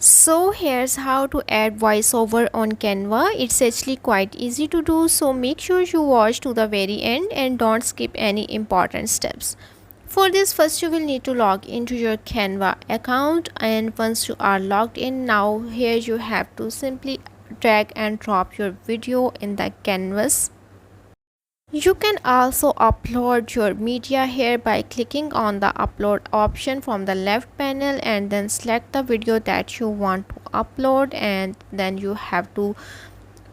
So here's how to add voiceover on Canva. It's actually quite easy to do, so make sure you watch to the very end and don't skip any important steps. For this, first you will need to log into your Canva account, and once you are logged in, now here you have to simply drag and drop your video in the canvas. You can also upload your media here by clicking on the upload option from the left panel and then select the video that you want to upload, and then you have to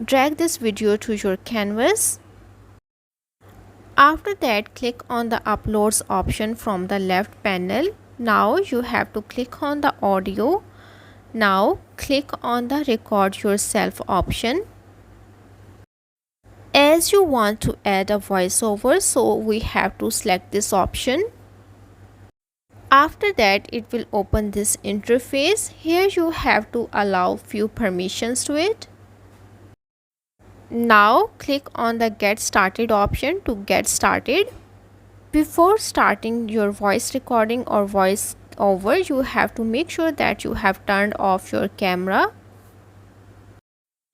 drag this video to your canvas. After that, click on the uploads option from the left panel. Now you have to click on the audio. Now click on the record yourself option. As you want to add a voiceover, so we have to select this option. After that, it will open this interface. Here you have to allow few permissions to it. Now click on the get started option to get started. Before starting your voice recording or voiceover, you have to make sure that you have turned off your camera.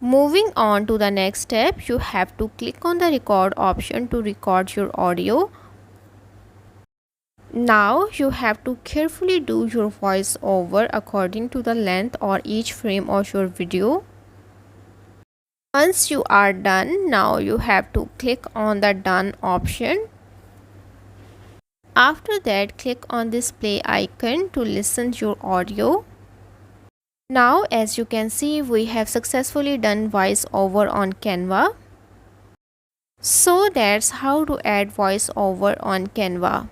Moving on to the next step, you have to click on the record option to record your audio. Now you have to carefully do your voiceover according to the length or each frame of your video. Once you are done, now you have to click on the done option. After that, click on this play icon to listen to your audio. Now, as you can see, we have successfully done voiceover on Canva. So that's how to add voiceover on Canva.